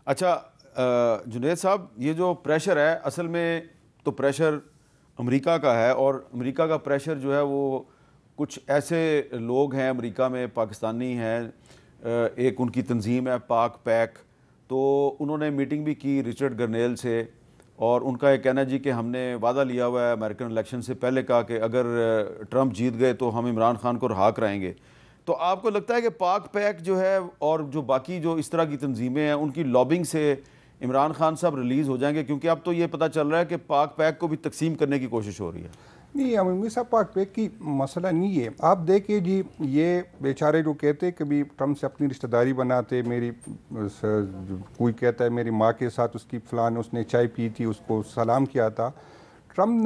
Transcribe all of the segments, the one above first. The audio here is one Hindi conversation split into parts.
अच्छा जुनैद साहब, ये जो प्रेशर है असल में तो प्रेशर अमेरिका का है, और अमेरिका का प्रेशर जो है वो कुछ ऐसे लोग हैं अमेरिका में, पाकिस्तानी हैं, एक उनकी तंजीम है पाक पैक, तो उन्होंने मीटिंग भी की रिचर्ड गर्नेल से, और उनका ये कहना जी कि हमने वादा लिया हुआ है अमेरिकन इलेक्शन से पहले का कि अगर ट्रंप जीत गए तो हम इमरान खान को रहा कराएंगे। तो आपको लगता है कि पाक पैक जो है और जो बाकी जो इस तरह की तंजीमें हैं उनकी लॉबिंग से इमरान खान साहब रिलीज़ हो जाएंगे? क्योंकि अब तो ये पता चल रहा है कि पाक पैक को भी तकसीम करने की कोशिश हो रही है। नहीं, अमीर साहब पाक पैक की मसला नहीं है। आप देखिए जी, ये बेचारे जो कहते कभी ट्रंप से अपनी रिश्तेदारी बनाते, मेरी कोई कहता है मेरी माँ के साथ उसकी फलान उसने चाय पी थी, उसको सलाम किया था। ट्रंप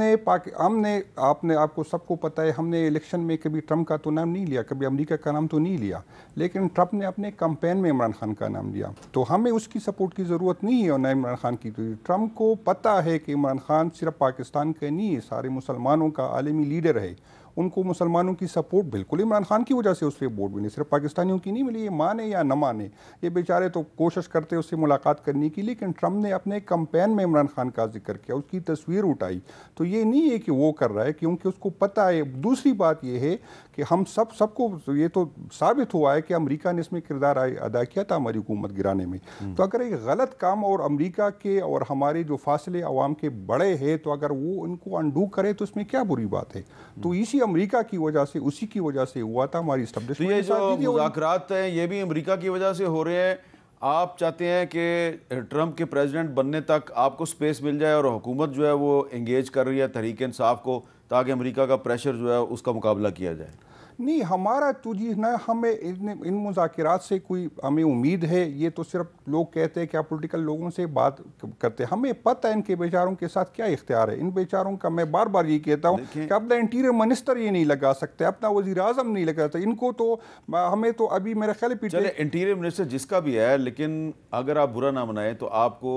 ने आपको सबको पता है, हमने इलेक्शन में कभी ट्रंप का तो नाम नहीं लिया, कभी अमेरिका का नाम तो नहीं लिया, लेकिन ट्रंप ने अपने कैंपेन में इमरान खान का नाम लिया। तो हमें उसकी सपोर्ट की ज़रूरत नहीं है और ना इमरान खान की। तो ट्रंप को पता है कि इमरान खान सिर्फ पाकिस्तान का नहीं है, सारे मुसलमानों का आलमी लीडर है। उनको मुसलमानों की सपोर्ट बिल्कुल इमरान खान की वजह से उस पर वोट मिली, सिर्फ पाकिस्तानियों की नहीं मिली। ये माने या न माने, ये बेचारे तो कोशिश करते उससे मुलाकात करने की, लेकिन ट्रंप ने अपने कैंपेन में इमरान खान का जिक्र किया, उसकी तस्वीर उठाई। तो ये नहीं है कि वो कर रहा है, क्योंकि उसको पता है। दूसरी बात ये है कि हम सबको ये तो साबित हुआ है कि अमेरिका ने इसमें किरदार अदा किया था हमारी हुकूमत गिराने में। तो अगर एक गलत काम और अमेरिका के और हमारे जो फासले अवाम के बड़े हैं, तो अगर वो इनको अनडू करे तो इसमें क्या बुरी बात है। तो इसी अमेरिका की वजह से, उसी की वजह से हुआ था हमारी एस्टेब्लिशमेंट। ये जो मुज़ाकरात हैं ये भी अमेरिका की वजह से हो रहे हैं। आप चाहते हैं कि ट्रंप के प्रेसिडेंट बनने तक आपको स्पेस मिल जाए, और हुकूमत जो है वो एंगेज कर रही है तहरीक इंसाफ को, ताकि अमेरिका का प्रेशर जो है उसका मुकाबला किया जाए? नहीं, हमारा तो जी ना, हमें इन मुज़ाकरात से कोई हमें उम्मीद है, ये तो सिर्फ लोग कहते हैं कि आप पॉलिटिकल लोगों से बात करते हैं। हमें पता है इनके बेचारों के साथ क्या इख्तियार है। इन बेचारों का मैं बार बार ये कहता हूँ कि अपना इंटीरियर मिनिस्टर ये नहीं लगा सकते, अपना वज़ीर आज़म नहीं लगा सकते। इनको तो हमें तो अभी मेरा ख्याल है इंटीरियर मिनिस्टर जिसका भी है, लेकिन अगर आप बुरा ना मनाएं तो आपको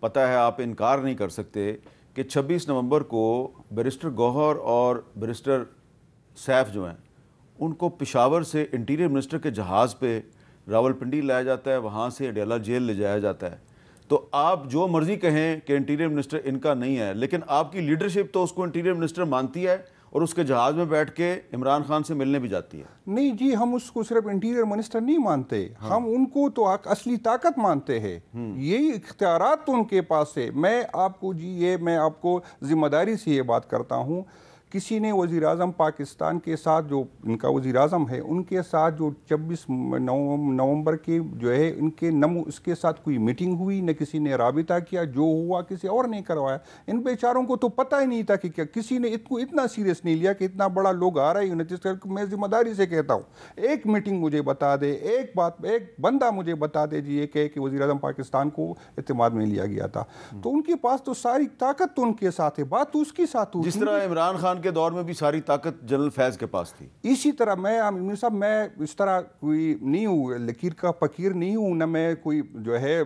पता है, आप इनकार नहीं कर सकते कि 26 नवंबर को बैरिस्टर गौहर और बैरिस्टर सैफ जो हैं उनको पेशावर से इंटीरियर मिनिस्टर के जहाज़ पे रावलपिंडी लाया जाता है, वहाँ से अडयाला जेल ले जाया जाता है। तो आप जो मर्ज़ी कहें कि इंटीरियर मिनिस्टर इनका नहीं है, लेकिन आपकी लीडरशिप तो उसको इंटीरियर मिनिस्टर मानती है और उसके जहाज़ में बैठ के इमरान खान से मिलने भी जाती है। नहीं जी, हम उसको सिर्फ इंटीरियर मिनिस्टर नहीं मानते। हाँ। हम उनको तो असली ताकत मानते हैं। यही इख्तियारात तो उनके पास है। मैं आपको जिम्मेदारी से ये बात करता हूँ, किसी ने वज़ीर आज़म पाकिस्तान के साथ, जो इनका वज़ीर आज़म है, उनके साथ जो 26 नवंबर के जो है इसके साथ कोई मीटिंग हुई, न किसी ने राबिता किया, जो हुआ किसी और ने करवाया। इन बेचारों को तो पता ही नहीं था कि क्या, किसी ने इसको इतना सीरियस नहीं लिया कि इतना बड़ा लोग आ रहे हैं। जिस मैं जिम्मेदारी से कहता हूँ, एक मीटिंग मुझे बता दे, एक बंदा मुझे बता दे जी ये कहे कि वज़ीर आज़म पाकिस्तान को इत्तेमाद में लिया गया था। तो उनके पास तो सारी ताकत तो उनके साथ है, बात तो उसकी साथ हो। जिस तरह इमरान खान के दौर में भी सारी ताकत जनरल फैज के पास थी, इसी तरह मैं इस तरह कोई नहीं हूँ, लकीर का फकीर नहीं हूँ, न मैं कोई जो है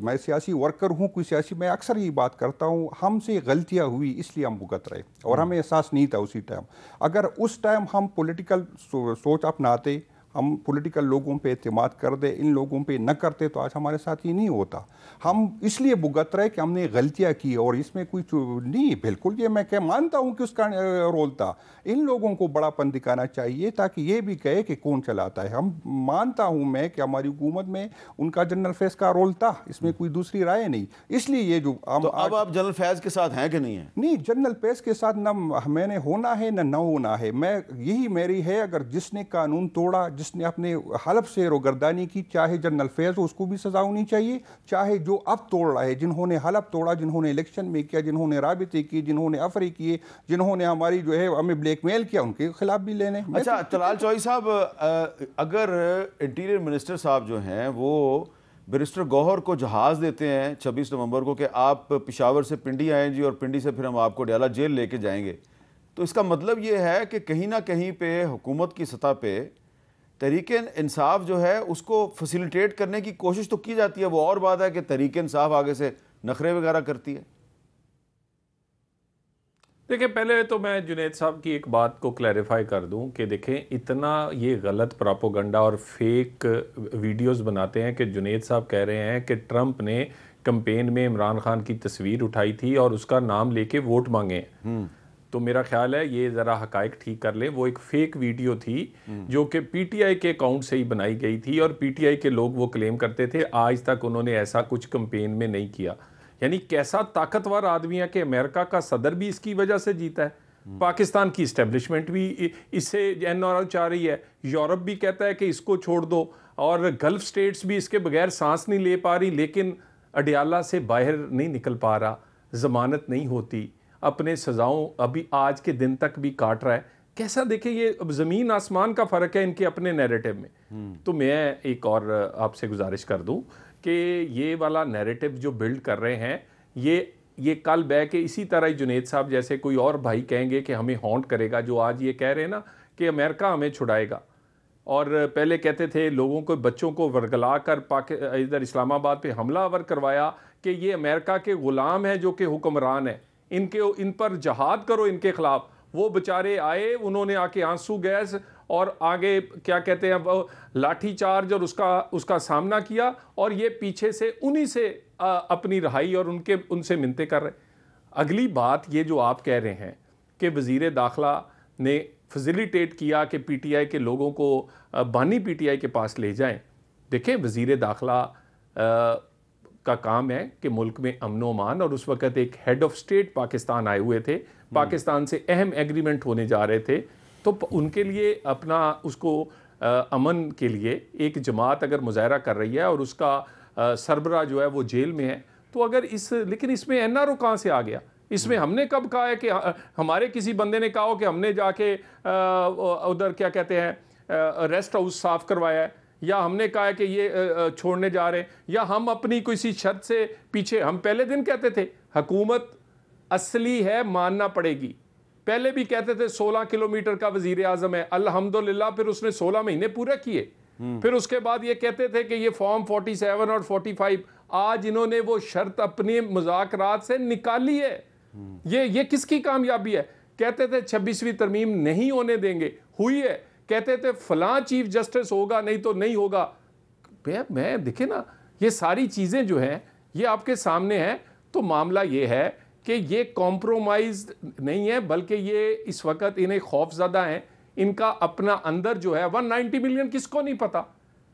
मैं सियासी वर्कर हूँ, कोई सियासी। मैं अक्सर ये बात करता हूँ, हमसे गलतियाँ हुई इसलिए हम भुगत रहे, और हमें एहसास नहीं था उसी टाइम। अगर उस टाइम हम पॉलिटिकल सोच अपनाते, हम पॉलिटिकल लोगों पे एतमाद कर दे, इन लोगों पे न करते, तो आज हमारे साथ ही नहीं होता। हम इसलिए भुगत रहे कि हमने गलतियां की, और इसमें कोई नहीं, बिल्कुल ये मैं मानता हूं कि उसका रोल था। इन लोगों को बड़ापन दिखाना चाहिए ताकि ये भी कहे कि कौन चलाता है। हम मानता हूं मैं कि हमारी हुकूमत में उनका जनरल फैज का रोल था, इसमें कोई दूसरी राय नहीं। इसलिए ये जो तो अब आप जनरल फैज के साथ हैं कि नहीं है? नहीं, जनरल फैज के साथ न मैंने होना है न होना है। मैं यही मेरी है, अगर जिसने कानून तोड़ा, जिसने अपने हलफ से रोगर्दानी की, चाहे जनरल फैज हो, उसको भी सजा होनी चाहिए, चाहे जो अब तोड़ रहा है, जिन्होंने हलफ तोड़ा, जिन्होंने इलेक्शन में किया, जिन्होंने राबिते की, जिन्होंने अफरी किए, जिन्होंने हमारी जो है हमें ब्लैकमेल किया, उनके खिलाफ भी लेने। अच्छा तलाल चौधरी साहब, अगर इंटीरियर मिनिस्टर साहब जो हैं वो बैरिस्टर गौहर को जहाज़ देते हैं 26 नवंबर को कि आप पेशावर से पिंडी आएँ जी, और पिंडी से फिर हम आपको अडयाला जेल लेके जाएंगे, तो इसका मतलब ये है कि कहीं ना कहीं पे हुकूमत की सतह पे तहरीक इंसाफ जो है उसको फैसिलिटेट करने की कोशिश तो की जाती है। वो और बात है कि तहरीक इंसाफ आगे से नखरे वगैरह करती है। देखिए, पहले तो मैं जुनैद साहब की एक बात को क्लैरिफाई कर दूं कि देखें, इतना ये गलत प्रोपोगंडा और फेक वीडियोस बनाते हैं कि जुनैद साहब कह रहे हैं कि ट्रंप ने कैंपेन में इमरान खान की तस्वीर उठाई थी और उसका नाम लेके वोट मांगे हैं। तो मेरा ख्याल है ये ज़रा हकाइक ठीक कर लें। वो एक फेक वीडियो थी जो कि पीटीआई के अकाउंट से ही बनाई गई थी और पीटीआई के लोग वो क्लेम करते थे। आज तक उन्होंने ऐसा कुछ कैंपेन में नहीं किया। यानी कैसा ताकतवर आदमी है कि अमेरिका का सदर भी इसकी वजह से जीता है, पाकिस्तान की इस्टेब्लिशमेंट भी इससे एनआरओ चाह रही है, यूरोप भी कहता है कि इसको छोड़ दो और गल्फ स्टेट्स भी इसके बगैर सांस नहीं ले पा रही, लेकिन अडियाला से बाहर नहीं निकल पा रहा, जमानत नहीं होती, अपने सजाओं अभी आज के दिन तक भी काट रहा है। कैसा देखें, ये ज़मीन आसमान का फ़र्क है इनके अपने नैरेटिव में। तो मैं एक और आपसे गुजारिश कर दूं कि ये वाला नैरेटिव जो बिल्ड कर रहे हैं, ये कल बह के इसी तरह ही जुनैद साहब जैसे कोई और भाई कहेंगे कि हमें हॉन्ट करेगा, जो आज ये कह रहे हैं ना कि अमेरिका हमें छुड़ाएगा। और पहले कहते थे लोगों को, बच्चों को वर्गला कर इधर इस्लामाबाद पे हमलावर करवाया कि ये अमेरिका के ग़ुलाम हैं जो कि हुक्मरान है, इन पर जहाद करो, इनके खिलाफ। वो बेचारे आए, उन्होंने आके आंसू गैस और आगे क्या कहते हैं वो लाठी चार्ज और उसका सामना किया, और ये पीछे से उन्हीं से अपनी रहाई और उनसे मिन्नतें कर रहे। अगली बात ये जो आप कह रहे हैं कि वज़ीर दाखिला ने फैसिलिटेट किया कि पीटीआई के लोगों को बानी पीटीआई के पास ले जाएं। देखें, वज़ीर दाखिला का काम है कि मुल्क में अमन व अमान, और उस वक़्त एक हेड ऑफ स्टेट पाकिस्तान आए हुए थे, पाकिस्तान से अहम एग्रीमेंट होने जा रहे थे, तो उनके लिए अपना उसको अमन के लिए एक जमात अगर मुजाहरा कर रही है और उसका सरबरा जो है वो जेल में है, तो अगर लेकिन इसमें एनआरओ कहाँ से आ गया? इसमें हमने कब कहा है कि हमारे किसी बंदे ने कहा हो कि हमने जाके उधर क्या कहते हैं रेस्ट हाउस साफ करवाया है, या हमने कहा है कि ये छोड़ने जा रहे हैं, या हम अपनी किसी शर्त से पीछे? हम पहले दिन कहते थे हुकूमत असली है, मानना पड़ेगी। पहले भी कहते थे 16 किलोमीटर का वजीर आजम है, अल्हम्दुलिल्लाह फिर उसने 16 महीने पूरे किए। फिर उसके बाद ये कहते थे कि ये फॉर्म 47 और 45, आज इन्होंने वो शर्त अपनी मुज़ाकरात से निकाली है। ये किसकी कामयाबी है? कहते थे 26वीं तरमीम नहीं होने देंगे, हुई है। कहते थे फलां चीफ जस्टिस होगा, नहीं तो नहीं होगा। मैं देखे ना, ये सारी चीज़ें जो हैं ये आपके सामने हैं। तो मामला ये है कि ये कॉम्प्रोमाइज नहीं है, बल्कि ये इस वक्त इन्हें खौफज़दा हैं। इनका अपना अंदर जो है 190 मिलियन, किसको नहीं पता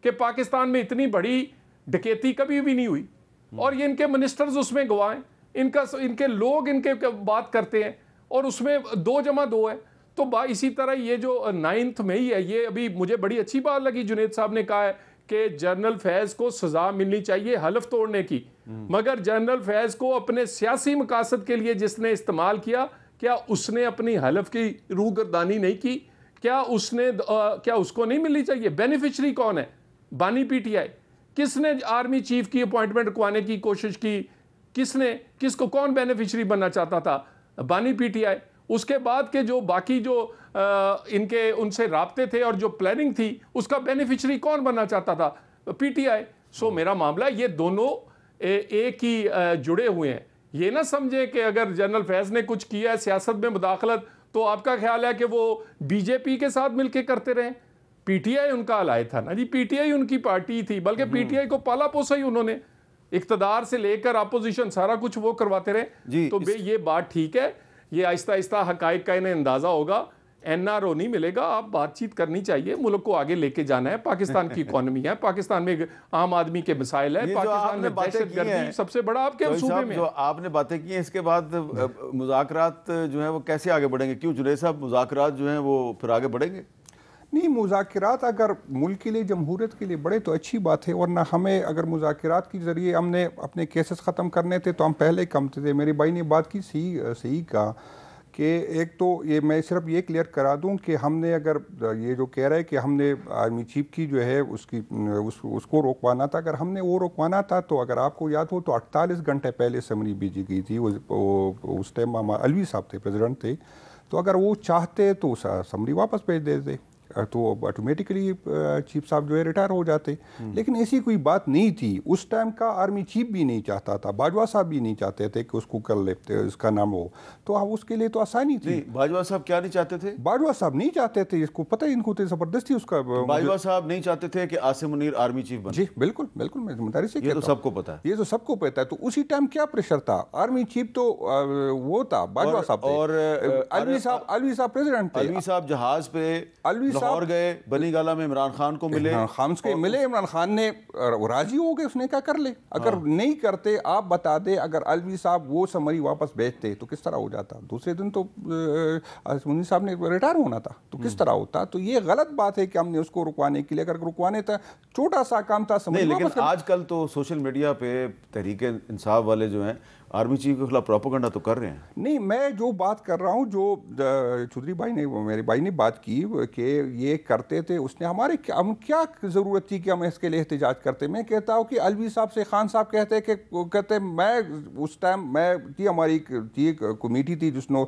कि पाकिस्तान में इतनी बड़ी डकैती कभी भी नहीं हुई, और ये इनके मिनिस्टर्स उसमें गवाह हैं, इनके लोग इनके बात करते हैं, और उसमें 2 जमा 2 है। तो इसी तरह ये जो 9 मई है, ये अभी मुझे बड़ी अच्छी बात लगी, जुनैद साहब ने कहा है कि जनरल फैज़ को सजा मिलनी चाहिए हलफ तोड़ने की, मगर जनरल फैज़ को अपने सियासी मकासद के लिए जिसने इस्तेमाल किया, क्या उसने अपनी हलफ की रूहगर्दानी नहीं की? क्या उसको नहीं मिलनी चाहिए? बेनिफिशरी कौन है? बानी पीटीआई। किसने आर्मी चीफ की अपॉइंटमेंट रखवाने की कोशिश की? किसको कौन बेनिफिशरी बनना चाहता था? बानी पीटीआई। उसके बाद के जो बाकी जो इनके उनसे राब्ते थे और जो प्लानिंग थी, उसका बेनिफिशरी कौन बनना चाहता था? पीटीआई। सो मेरा मामला, ये दोनों एक ही जुड़े हुए हैं। ये ना समझे कि अगर जनरल फैज़ ने कुछ किया है सियासत में मुदाखलत, तो आपका ख्याल है कि वो बीजेपी के साथ मिलके करते रहे? पीटीआई उनका अलाय था ना जी, पीटीआई उनकी पार्टी थी, बल्कि पीटीआई को पाला पोसा ही उन्होंने, इक्तदार से लेकर अपोजिशन सारा कुछ वो करवाते रहे। तो ये बात ठीक है, ये आहिस्ता आहिस्ता हकाइक का इन्हें अंदाजा होगा। एनआरओ नहीं मिलेगा, आप बातचीत करनी चाहिए, मुल्क को आगे लेके जाना है। पाकिस्तान की इकॉनमी है, पाकिस्तान में आम आदमी के मसाइल है, पाकिस्तान में दहशतगर्दी सबसे बड़ा आपके सूबे में। जो आपने बातें की हैं, इसके बाद मुज़ाकरात जो है वो कैसे आगे बढ़ेंगे? क्यों जुनैद साहब, मुज़ाकरात जो हैं वो फिर आगे बढ़ेंगे? नहीं, मुज़ाकरात अगर मुल्क के लिए, जमहूरियत के लिए बढ़े तो अच्छी बात है, वरना हमें अगर मुज़ाकरात के ज़रिए हमने अपने केसेस ख़त्म करने थे तो हम पहले कम थे। मेरे भाई ने बात की सही का कि एक तो ये मैं सिर्फ ये क्लियर करा दूं कि हमने अगर ये जो कह रहा है कि हमने आर्मी चीफ की जो है उसको रोकवाना था, अगर हमने वो रोकवाना था तो अगर आपको याद हो तो 48 घंटे पहले समरी भेजी गई थी। उस टाइम अलवी साहब थे, प्रेसिडेंट थे, तो अगर वो चाहते तो समरी वापस भेज देते। तो ऑटोमेटिकली चीफ साहब जो है रिटायर हो जाते। लेकिन ऐसी कोई बात नहीं थी। उस टाइम का आर्मी चीफ भी नहीं चाहता था, बाजवा साहब भी नहीं चाहते थे कि उसको कर लेते इसका नाम हो, तो उसके लिए तो आसानी थी। बाजवा साहब क्या नहीं चाहते थे? बाजवा साहब नहीं चाहते थे, इसको पता है, इनको तो जबरदस्ती उसका। बाजवा साहब नहीं चाहते थे कि आसिम मुनीर आर्मी चीफ बने? जी बिल्कुल बिल्कुल, मैं जिम्मेदारी से ये तो सबको पता है, ये तो सबको पता है। तो उसी टाइम क्या प्रेशर था? आर्मी चीफ तो वो था, बाजवा साहब थे, और अलवी साहब प्रेसिडेंट थे। अलवी साहब जहाज पे लाहौर गए, बनी गाला में इमरान खान को मिले, खान के मिले, इमरान खान ने राजी हो गए, उसने क्या कर ले। अगर नहीं करते, आप बता दे, अगर अलवी साहब वो समरी वापस भेजते तो किस तरह हो जाता? दूसरे दिन तो मुनीर साहब ने रिटायर होना था, तो किस तरह होता? तो ये गलत बात है कि हमने उसको रुकवाने के लिए, अगर रुकवाने था, छोटा सा काम था समरी। लेकिन आजकल तो सोशल मीडिया पे तहरीक इंसाफ वाले जो हैं आर्मी चीफ के खिलाफ प्रोपेगेंडा तो कर रहे हैं। नहीं, मैं जो बात कर रहा हूँ, जो चौधरी भाई ने, मेरे भाई ने बात की कि ये करते थे, उसने हमारे हम क्या ज़रूरत थी कि हम इसके लिए एहतजाज करते? मैं कहता हूँ कि अलवी साहब से खान साहब कहते मैं उस टाइम हमारी कमेटी थी जिसने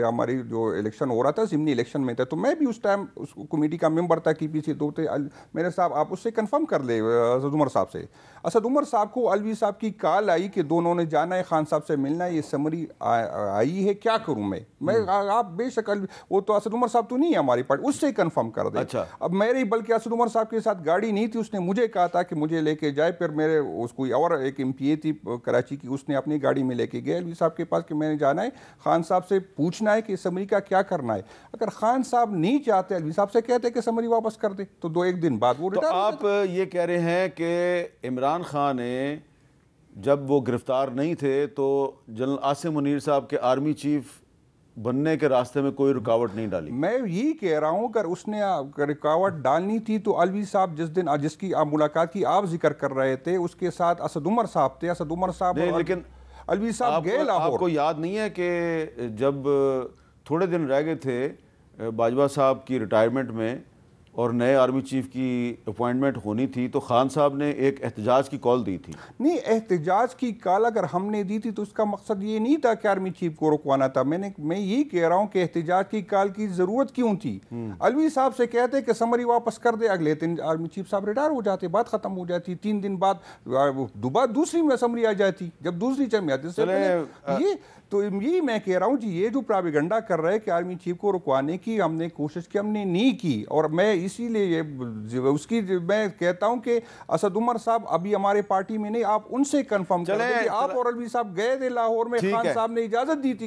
हमारी जो इलेक्शन हो रहा था, ज़िमनी इलेक्शन में था, तो मैं भी उस टाइम उस कमेटी का मेंबर था कि पीछे दो थे मेरे साहब, आप उससे कंफर्म कर ले असद उमर साहब से। असद उमर साहब को अलवी साहब की कॉल आई कि दोनों ने जाना है, खान साहब से मिलना है, ये समरी आई है, क्या करूं मैं आप बेशक वो तो असद उमर साहब तो नहीं है हमारी पार्टी, उससे कंफर्म कर दे। अच्छा। अब मेरी, बल्कि असद उमर साहब के साथ गाड़ी नहीं थी, उसने मुझे कहा था कि मुझे लेके जाए, फिर मेरे उसको और एक MPA थी कराची की, उसने अपनी गाड़ी में लेके गए अलवी साहब के पास कि मैंने जाना है, खान साहब से पूछना है कि समरी का क्या करना है। अगर खान साहब नहीं चाहते, अलवी साहब से कहते कि समरी वापस कर दे, तो एक दिन बाद वो रिटायर। तो आप ये कह रहे हैं कि इमरान खान ने जब वो गिरफ्तार नहीं थे तो जनरल आसिम मुनीर साहब के आर्मी चीफ बनने के रास्ते में कोई रुकावट नहीं डाली? मैं यही कह रहा हूं, अगर उसने रुकावट डालनी थी तो अलवी साहब जिसकी आप मुलाकात की आप जिक्र कर रहे थे, उसके साथ असद उमर साहब थे। असद उमर साहब लेकिन अलवी साहब गए लाहौर। आपको याद नहीं है कि जब थोड़े दिन रह गए थे बाजवा साहब की रिटायरमेंट में और नए आर्मी चीफ की अपॉइंटमेंट होनी थी, तो खान साहब ने एक एहतजाज की कॉल दी थी? नहीं, एहतजाज की कॉल अगर हमने दी थी तो उसका मकसद ये नहीं था कि आर्मी चीफ को रुकवाना था। मैं यही कह रहा हूँ कि एहतजाज की कॉल की जरूरत क्यों थी? अलवी साहब से कहते कि समरी वापस कर दे, अगले दिन आर्मी चीफ साहब रिटायर हो जाते, बात खत्म हो जाती। 3 दिन बाद दोबारा दूसरी में समरी आ जाती, जब दूसरी चल में आती। ये तो यही मैं कह रहा हूँ जी, ये जो प्रोपेगेंडा कर रहे हैं कि आर्मी चीफ को रुकवाने की हमने कोशिश की, हमने नहीं की। और मैं इसीलिए उसकी मैं कहता हूं कि असद उमर साहब अभी हमारे पार्टी में नहीं, आप उनसे कंफर्म करें। आप और अलवी साहब गए थे लाहौर में, खान साहब ने इजाजत दी थी।